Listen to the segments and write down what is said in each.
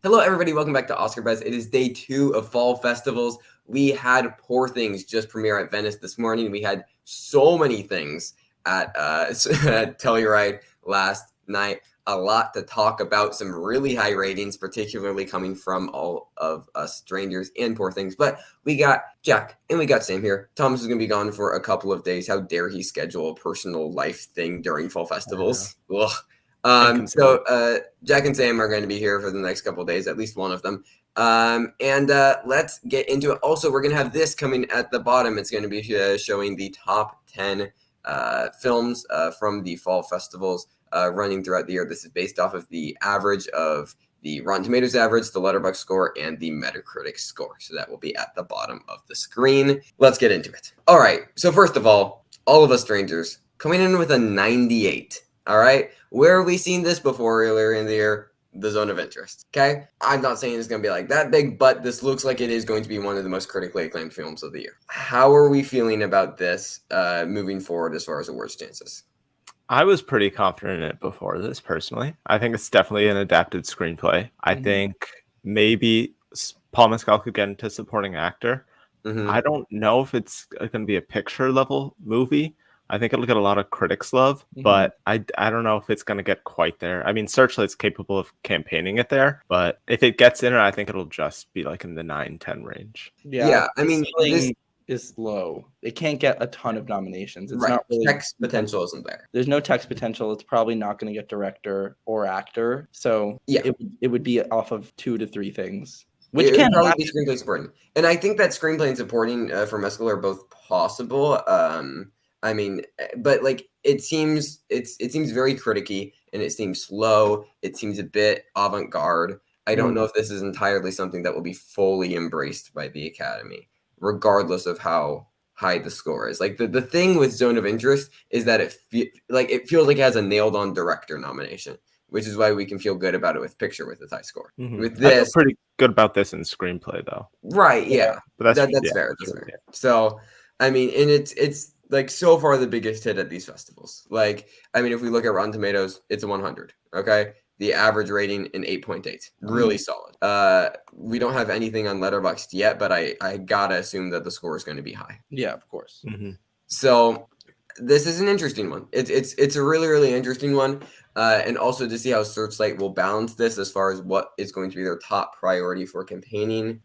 Hello, everybody. Welcome back to Oscar Buzz. It is day 2 of fall festivals. We had Poor Things just premiere at Venice this morning. We had so many things at Telluride last night. A lot to talk about. Some really high ratings, particularly coming from all of us strangers and Poor Things. But we got Jack and we got Sam here. Thomas is going to be gone for a couple of days. How dare he schedule a personal life thing during fall festivals? Ugh. Jack and Sam are going to be here for the next couple of days, at least one of them. Let's get into it. Also, we're going to have this coming at the bottom. It's going to be showing the top 10 films from the fall festivals running throughout the year. This is based off of the average of the Rotten Tomatoes average, the Letterboxd score, and the Metacritic score. So that will be at the bottom of the screen. Let's get into it. All right. So first of all of us strangers coming in with a 98. All right. Where have we seen this before earlier in the year? The Zone of Interest. Okay. I'm not saying it's going to be like that big, but this looks like it is going to be one of the most critically acclaimed films of the year. How are we feeling about this moving forward as far as awards chances? I was pretty confident in it before this, personally. I think it's definitely an adapted screenplay. I think maybe Paul Mescal could get into supporting actor. I don't know if it's going to be a picture level movie. I think it'll get a lot of critics love, but I don't know if it's going to get quite there. I mean, Searchlight's capable of campaigning it there, but if it gets in it, I think it'll just be like in the 9-10 range. Yeah, I mean, this is low. It can't get a ton of nominations. It's not really text potential isn't there. There's no text potential. It's probably not going to get director or actor. So yeah, it would be off of 2 to 3 things. Which can probably be screenplay supporting. And I think that screenplay and supporting for Mescal are both possible. I mean, but like it seems very criticky and it seems slow. It seems a bit avant-garde. I don't know if this is entirely something that will be fully embraced by the Academy, regardless of how high the score is. Like the thing with Zone of Interest is that it feels like it has a nailed on director nomination, which is why we can feel good about it with picture with its high score. With this, I feel pretty good about this in screenplay though. Right, yeah. But that's fair. That's fair. So, I mean, and it's like so far the biggest hit at these festivals. Like, I mean, if we look at Rotten Tomatoes, it's a 100. Okay, the average rating an 8.8, really solid. We don't have anything on Letterboxd yet, but I gotta assume that the score is going to be high. Yeah, of course. So this is an interesting one. It's a really, really interesting one. And also to see how Searchlight will balance this as far as what is going to be their top priority for campaigning.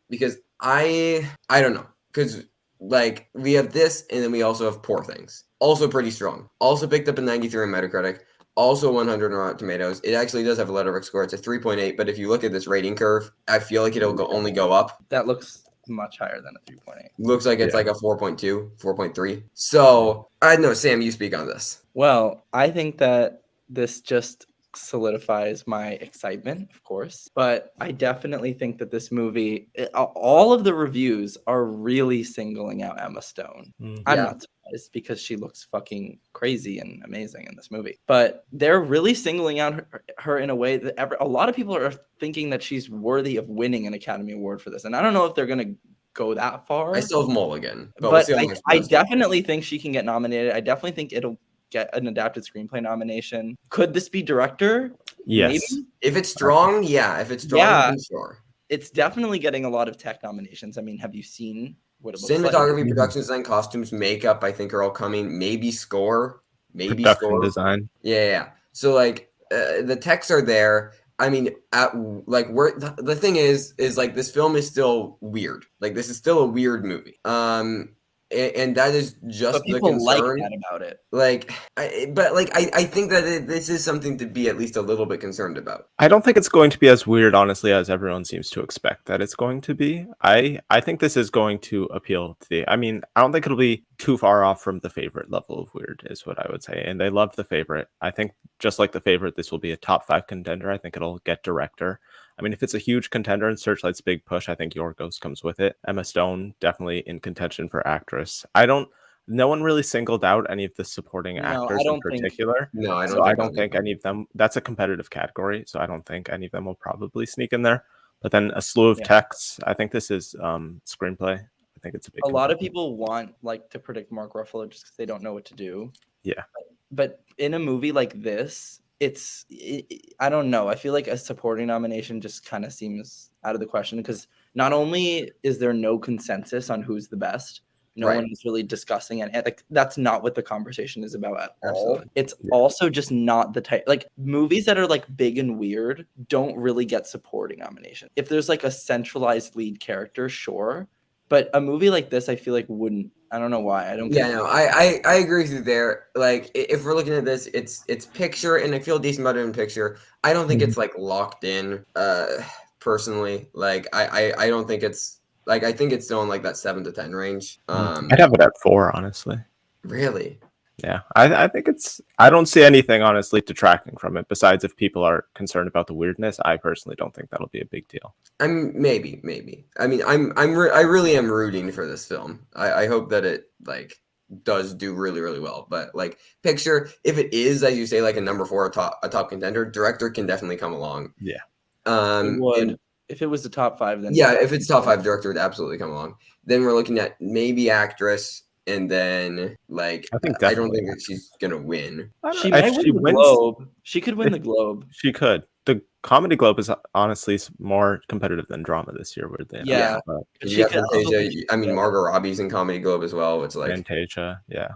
Because I don't know. Because like we have this and then we also have Poor Things. Also pretty strong. Also picked up a 93 on Metacritic. Also 100 on Rotten Tomatoes. It actually does have a Letterboxd score. It's a 3.8. But if you look at this rating curve, I feel like it'll only go up. That looks much higher than a 3.8. Looks like it's like a 4.2, 4.3. So I know, Sam, you speak on this. Well, I think that this just solidifies my excitement, of course, but I definitely think that this movie, all of the reviews are really singling out Emma Stone. I'm not surprised because she looks fucking crazy and amazing in this movie, but they're really singling out her in a way that a lot of people are thinking that she's worthy of winning an Academy Award for this, and I don't know if they're going to go that far. I still have Mulligan, but I definitely think she can get nominated. I definitely think it'll get an adapted screenplay nomination. Could this be director? Yes. Maybe? If it's strong, yeah. If it's strong, I'm sure. It's definitely getting a lot of tech nominations. I mean, have you seen what it looks like? Cinematography, production design, costumes, makeup, I think are all coming. Maybe score. Maybe production score. Design. Yeah. So like the techs are there. I mean, the thing is like this film is still weird. Like this is still a weird movie. And that is just but people the concern. like that about it. I think that this is something to be at least a little bit concerned about. I don't think it's going to be as weird, honestly, as everyone seems to expect that it's going to be. I think this is going to appeal to I don't think it'll be too far off from The Favorite level of weird, is what I would say. And they love The Favorite. I think just like The Favorite, this will be a top 5 contender. I think it'll get director. I mean, if it's a huge contender and Searchlight's big push, I think Yorgos comes with it. Emma Stone, definitely in contention for actress. No one really singled out any of the supporting actors in particular. I don't think any of them, that's a competitive category. So I don't think any of them will probably sneak in there. But then a slew of texts. I think this is screenplay. I think it's a big lot of people want to predict Mark Ruffalo just because they don't know what to do. Yeah. But in a movie like this, I don't know. I feel like a supporting nomination just kind of seems out of the question because not only is there no consensus on who's the best, no Right. one is really discussing it. Like that's not what the conversation is about at all. Absolutely. It's also just not the type. Like movies that are like big and weird don't really get supporting nomination. If there's like a centralized lead character, sure. But a movie like this, I feel like wouldn't. I don't know why. I don't. Yeah, no, I agree with you there. Like, if we're looking at this, it's picture, and I feel decent about it in picture. I don't think it's like locked in. Personally, like I don't think it's like I think it's still in like that 7 to 10 range. I'd have it at 4, honestly. Really. Yeah, I think I don't see anything honestly detracting from it. Besides, if people are concerned about the weirdness, I personally don't think that'll be a big deal. Maybe. I mean, I really am rooting for this film. I hope that it like does do really, really well. But like picture, if it is, as you say, like a number 4, a top contender, director can definitely come along. Yeah. It would. And If it was the top 5, then yeah, if it's top 5, director would absolutely come along. Then we're looking at maybe actress. And then, like, I don't think that she's gonna win. She might win the Globe. She could win the Globe. She could. The Comedy Globe is honestly more competitive than drama this year. Yeah. But you got Fantasia. I mean, Margot Robbie's in Comedy Globe as well. It's like Fantasia. Yeah.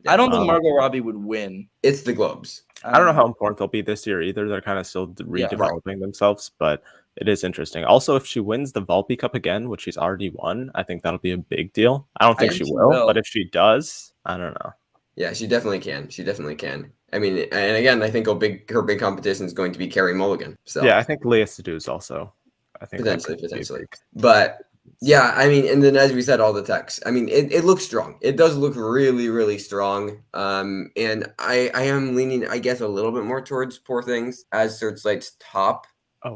I don't think Margot Robbie would win. It's the Globes. I don't know how important they'll be this year either. They're kind of still redeveloping themselves, but it is interesting. Also, if she wins the Volpe Cup again, which she's already won, I think that'll be a big deal. I don't think she will, but if she does, I don't know. Yeah, she definitely can. She definitely can. I mean, and again, I think her big competition is going to be Carey Mulligan. So yeah, I think Léa Seydoux also. I think potentially. But yeah, I mean, and then as we said, all the text. I mean, it looks strong. It does look really, really strong. And I am leaning, I guess, a little bit more towards Poor Things as Searchlight's top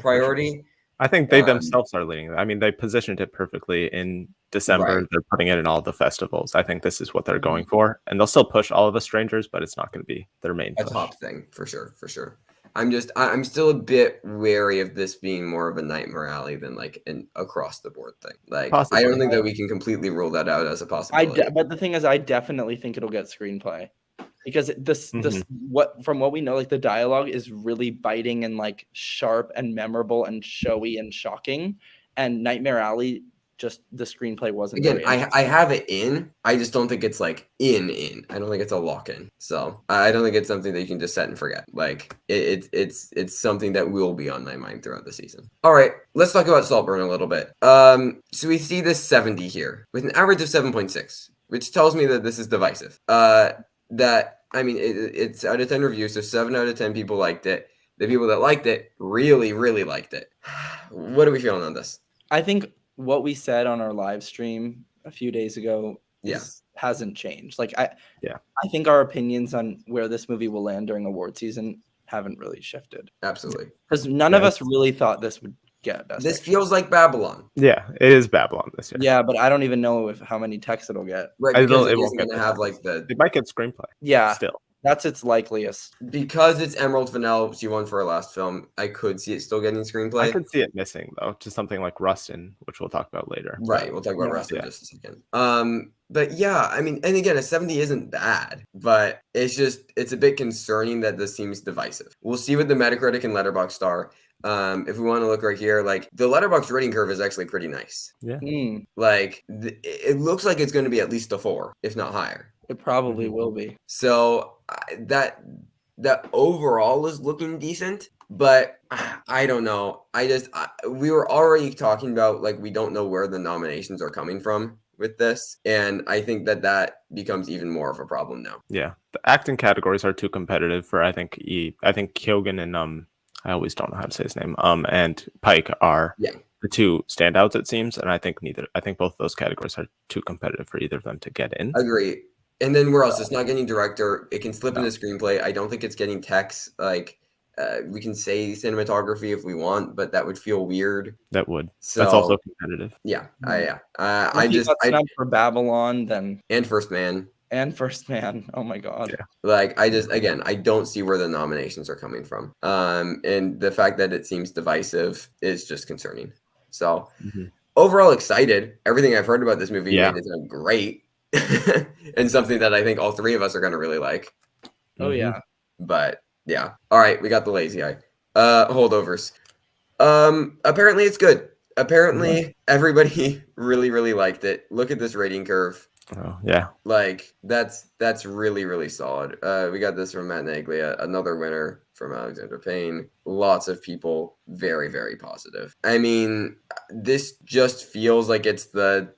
priority. Sure. I think they themselves are leading. I mean, they positioned it perfectly in December. Right. They're putting it in all the festivals. I think this is what they're going for, and they'll still push All of Us Strangers, but it's not going to be their main push. Top thing for sure. I'm still a bit wary of this being more of a Nightmare Alley than like an across the board thing. Like, possibly. I don't think that we can completely rule that out as a possibility. But the thing is, I definitely think it'll get screenplay. Because from what we know, like the dialogue is really biting and like sharp and memorable and showy and shocking. And Nightmare Alley, just the screenplay wasn't. Again, I have it in. I just don't think it's like in. I don't think it's a lock in. So I don't think it's something that you can just set and forget. Like it's something that will be on my mind throughout the season. All right, let's talk about Saltburn a little bit. So we see this 70 here with an average of 7.6, which tells me that this is divisive. That, I mean, it's out of 10 reviews, so 7 out of 10 people liked it. The people that liked it really, really liked it. What are we feeling on this? I think what we said on our live stream a few days ago hasn't changed. Like, I think our opinions on where this movie will land during award season haven't really shifted. Absolutely. Because none of us really thought this would get best. This feels like Babylon. Yeah, it is Babylon this year. Yeah, but I don't even know how many texts it'll get. Right, because it isn't going to have like the... It might get screenplay. Yeah, still. That's its likeliest. Because it's Emerald Fennell, she won for her last film, I could see it still getting screenplay. I could see it missing, though, to something like Rustin, which we'll talk about later. Right, we'll talk about Rustin in just a second. But yeah, I mean, and again, a 70 isn't bad, but it's a bit concerning that this seems divisive. We'll see what the Metacritic and Letterboxd are. If we want to look right here, like the Letterboxd rating curve is actually pretty nice. Yeah. Like it looks like it's going to be at least a 4, if not higher. It probably will be. So that overall is looking decent, but I don't know. We were already talking about like we don't know where the nominations are coming from with this, and I think that becomes even more of a problem now. Yeah, the acting categories are too competitive for I think Kyogen and I always don't know how to say his name. And Pike are the two standouts, it seems. And I think both of those categories are too competitive for either of them to get in. Agree. And then where else? It's not getting director. It can slip into screenplay. I don't think it's getting text. Like we can say cinematography if we want, but that would feel weird. That would. So, that's also competitive. Yeah. I snubbed for Babylon then. And First Man. Oh my God. Yeah. Like I don't see where the nominations are coming from. And the fact that it seems divisive is just concerning. So overall excited. Everything I've heard about this movie made it sound great. And something that I think all three of us are going to really like. Oh yeah. But Yeah. All right, we got the lazy eye. Holdovers. Apparently it's good. Apparently everybody really, really liked it. Look at this rating curve. Oh, yeah. Like that's really, really solid. We got this from Matt Naglia, another winner from Alexander Payne. Lots of people very, very positive. I mean, this just feels like it's the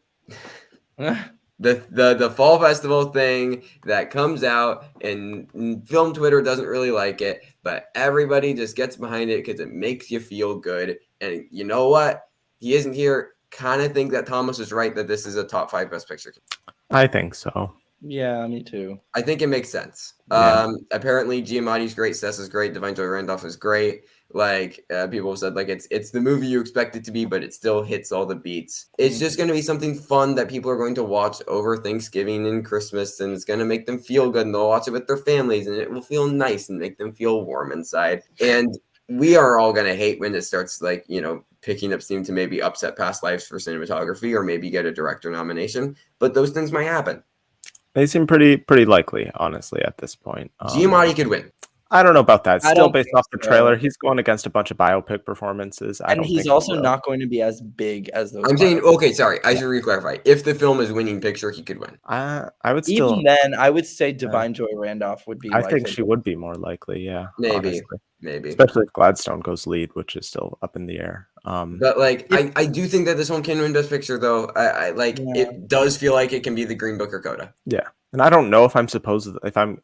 fall festival thing that comes out, and film Twitter doesn't really like it, but everybody just gets behind it because it makes you feel good. And you know what? He isn't here. Kind of think that Thomas was right that this is a top 5 Best Picture. I think so. Yeah, me too. I think it makes sense. Yeah. Apparently Giamatti's great, Sess is great, Divine Joy Randolph is great. Like people have said, like it's the movie you expect it to be, but it still hits all the beats. It's just going to be something fun that people are going to watch over Thanksgiving and Christmas, and it's going to make them feel good, and they'll watch it with their families, and it will feel nice and make them feel warm inside. And we are all going to hate when it starts, like, you know, picking up steam to maybe upset Past Lives for cinematography or maybe get a director nomination, but those things might happen. They seem pretty likely, honestly, at this point. Giamatti could win. I don't know about that. I Still don't based think off the so. trailer, he's going against a bunch of biopic performances. I And don't he's think also he will. not going to be as big as those. I'm saying, biopics. okay, sorry, I should re-clarify. If the film is winning picture, he could win. I would still. Even then, I would say Divine Joy Randolph would be. I think likely. she would be more likely. Yeah, Maybe, honestly. maybe. Especially if Gladstone goes lead, which is still up in the air. But like, I do think that this one can win Best Picture, though. I like it does feel like it can be the Green Book or Coda. Yeah, and I don't know if I'm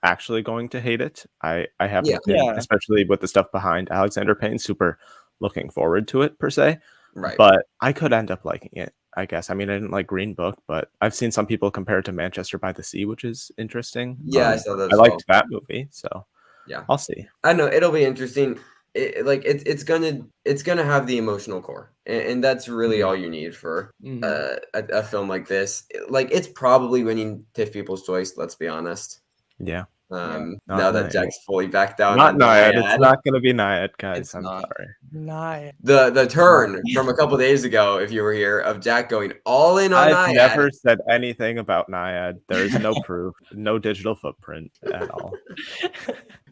actually going to hate it. I haven't been, especially with the stuff behind Alexander Payne. Super looking forward to it per se. Right. But I could end up liking it, I guess. I mean, I didn't like Green Book, but I've seen some people compare it to Manchester by the Sea, which is interesting. Yeah, I saw that I as liked well. that movie, so yeah, I'll see. I know it'll be interesting. It's gonna have the emotional core, and that's really all you need for a film like this. Like, it's probably winning TIFF People's Choice. Let's be honest. Yeah. Now that Jack's fully back down, not on Naiad. Naiad. It's not going to be Naiad, guys. It's I'm not. sorry. Naiad. The turn from a couple days ago, if you were here, of Jack going all in on I've Naiad. never said anything about Naiad. There is no proof, no digital footprint at all.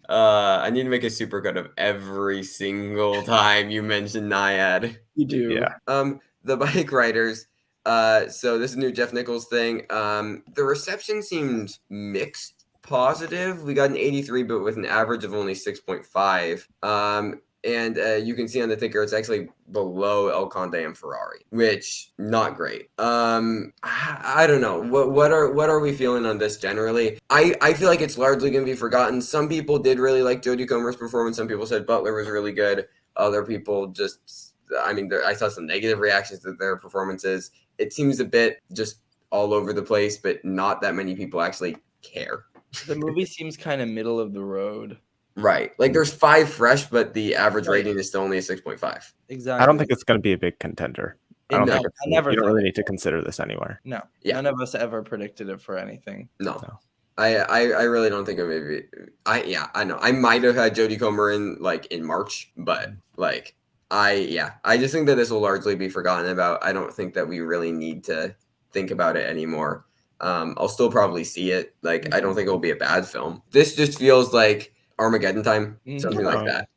I need to make a supercut of every single time you mention Naiad. You do. Yeah. The Bikeriders. So this is a new Jeff Nichols thing. The reception seemed mixed positive. We got an 83, but with an average of only 6.5. And you can see on the ticker it's actually below El Conde and Ferrari, which not great. I don't know. What are we feeling on this generally? I feel like it's largely going to be forgotten. Some people did really like Jodie Comer's performance. Some people said Butler was really good. Other people just, I mean, I saw some negative reactions to their performances. It seems a bit just all over the place, but not that many people actually care. The movie seems kind of middle of the road. Right. Like, there's 5 fresh, but the average rating is still only a 6.5. Exactly. I don't think it's going to be a big contender. I don't think you don't really need to consider this anywhere. No. Yeah. None of us ever predicted it for anything. No. I really don't think it maybe. I know. I might have had Jodie Comer in March, but I just think that this will largely be forgotten about. I don't think that we really need to think about it anymore. I'll still probably see it. Like, I don't think it'll be a bad film. This just feels like Armageddon time, something like that,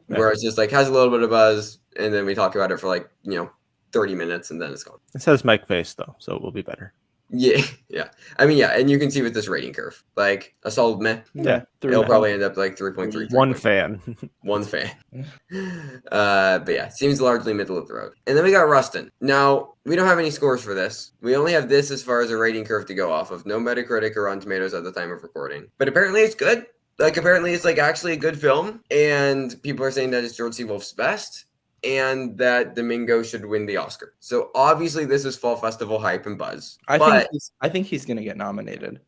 where it's just like has a little bit of buzz, and then we talk about it for 30 minutes, and then it's gone. It says Mike Face though, so it will be better. Yeah. I mean, and you can see with this rating curve, like a solid meh. Yeah, it'll probably end up like 3.3. One fan. One fan. But yeah, seems largely middle of the road. And then we got Rustin. Now, we don't have any scores for this. We only have this as far as a rating curve to go off of. No Metacritic or Rotten Tomatoes at the time of recording. But apparently it's good. Like, apparently it's actually a good film. And people are saying that it's George C. Wolfe's best. And that Domingo should win the Oscar. So obviously this is fall festival hype and buzz. I think he's gonna get nominated.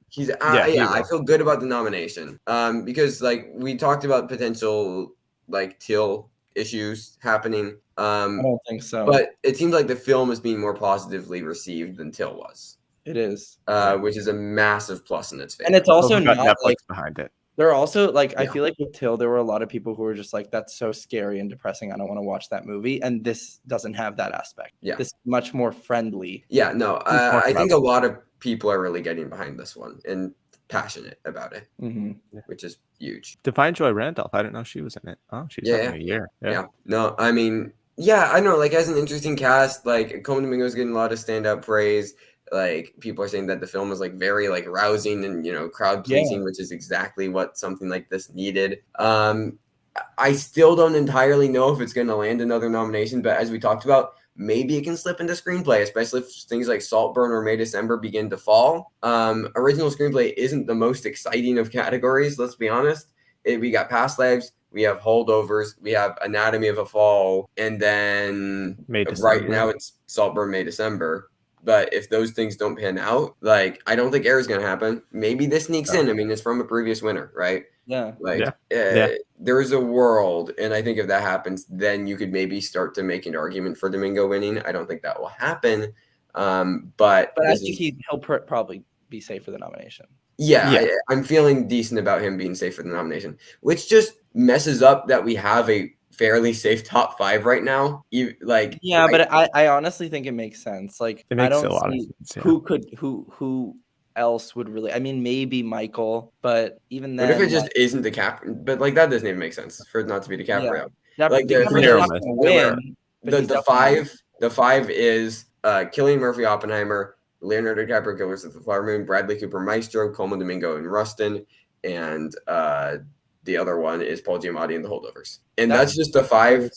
I feel good about the nomination. Because we talked about potential Till issues happening. I don't think so. But it seems like the film is being more positively received than Till was. It is. Which is a massive plus in its favor. And it's also not Netflix behind it. There are also I feel like with Till, there were a lot of people who were just like, that's so scary and depressing. I don't want to watch that movie. And this doesn't have that aspect. Yeah. This is much more friendly. Yeah, no, I think a lot of people are really getting behind this one. And passionate about it, which is huge. Divine Joy Randolph. I didn't know she was in it. Oh, she's having a year. Yeah. No, I mean, yeah, I know. Like, as an interesting cast, like Coleman Domingo's getting a lot of standout praise. Like, people are saying that the film is like very like rousing and crowd pleasing, which is exactly what something like this needed. I still don't entirely know if it's going to land another nomination, but as we talked about, maybe it can slip into screenplay, especially if things like Saltburn or May December begin to fall. Original screenplay isn't the most exciting of categories, let's be honest. We got Past Lives, we have Holdovers, we have Anatomy of a Fall, and then right now it's Saltburn, May December. But if those things don't pan out, like, I don't think Air is going to happen. Maybe this sneaks in. I mean, it's from a previous winner, right? There's a world, and I think if that happens, then you could maybe start to make an argument for Domingo winning. I don't think that will happen, but I think he'll probably be safe for the nomination. I'm feeling decent about him being safe for the nomination, which just messes up that we have a fairly safe top 5 right now. But I honestly think it makes sense. Like, it makes I don't a lot see of sense, who else would really. I mean, maybe Michael, but even then, what if it just isn't DiCaprio? But like, that doesn't even make sense for it not to be DiCaprio. Like, the 5 is Cillian Murphy, Oppenheimer, Leonardo DiCaprio, Killers of the Flower Moon, Bradley Cooper, Maestro, Coleman Domingo, and Rustin, and the other one is Paul Giamatti and the Holdovers. And that's just the 5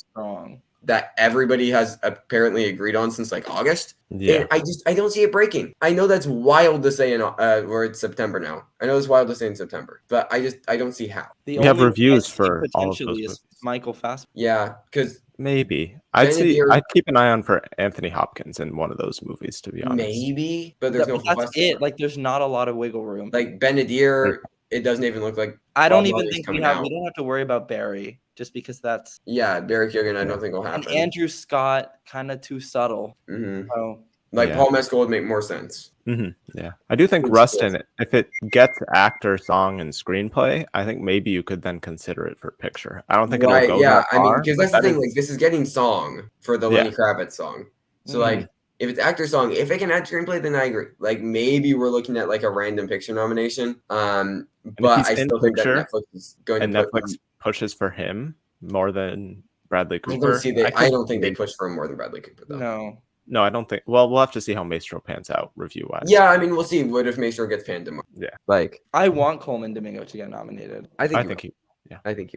that everybody has apparently agreed on since like August. And I don't see it breaking. I know that's wild to say where it's September now. I know it's wild to say in September, but I don't see how. We have reviews for all of those movies. Michael Fassbender. Yeah, because maybe I'd keep an eye on for Anthony Hopkins in one of those movies, to be honest. Maybe, but there's no. That's it. Like, there's not a lot of wiggle room. Like Benadir, it doesn't even look like. I don't even think we don't have to worry about Barry, just because that's. Yeah, Barry Keoghan, I don't think will happen. And Andrew Scott, kind of too subtle. So, Paul Mescal would make more sense. Yeah, I do think Rustin, if it gets actor, song, and screenplay, I think maybe you could then consider it for picture. I don't think it'll go that far. I mean, because that's the thing. Like, this is getting song for the Lenny Kravitz song. So like, if it's actor song, if it can add screenplay, then I agree. Like, maybe we're looking at like a random picture nomination. But I still think that Netflix is going to Netflix pushes for him more than Bradley Cooper. I don't think they push for him more than Bradley Cooper, though. No, I don't think. Well, we'll have to see how Maestro pans out review-wise. Yeah, I mean, we'll see. What if Maestro gets panned tomorrow? Yeah, like, I want Coleman Domingo to get nominated. I think he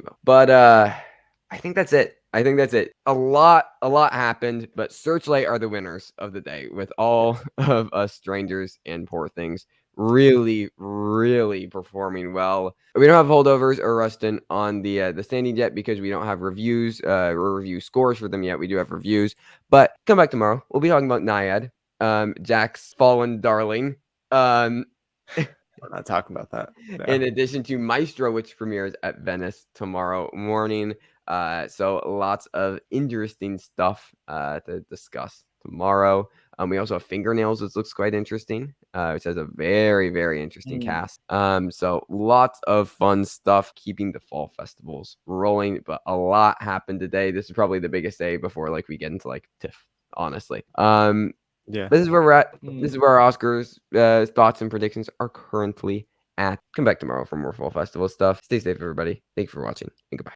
will. But I think that's it. A lot happened, but Searchlight are the winners of the day, with all of Us Strangers and Poor Things really, really performing well. We don't have Holdovers or Rustin on the standing yet because we don't have reviews or review scores for them yet. We do have reviews, but come back tomorrow. We'll be talking about Naiad, Jack's fallen darling. We're not talking about that. No. In addition to Maestro, which premieres at Venice tomorrow morning. So lots of interesting stuff to discuss tomorrow. We also have Fingernails, which looks quite interesting, which has a very, very interesting cast. So lots of fun stuff, keeping the fall festivals rolling, but a lot happened today. This is probably the biggest day before we get into TIFF, honestly. This is where we're at. This is where our Oscars thoughts and predictions are currently at. Come back tomorrow for more fall festival stuff. Stay safe, everybody. Thank you for watching, and goodbye.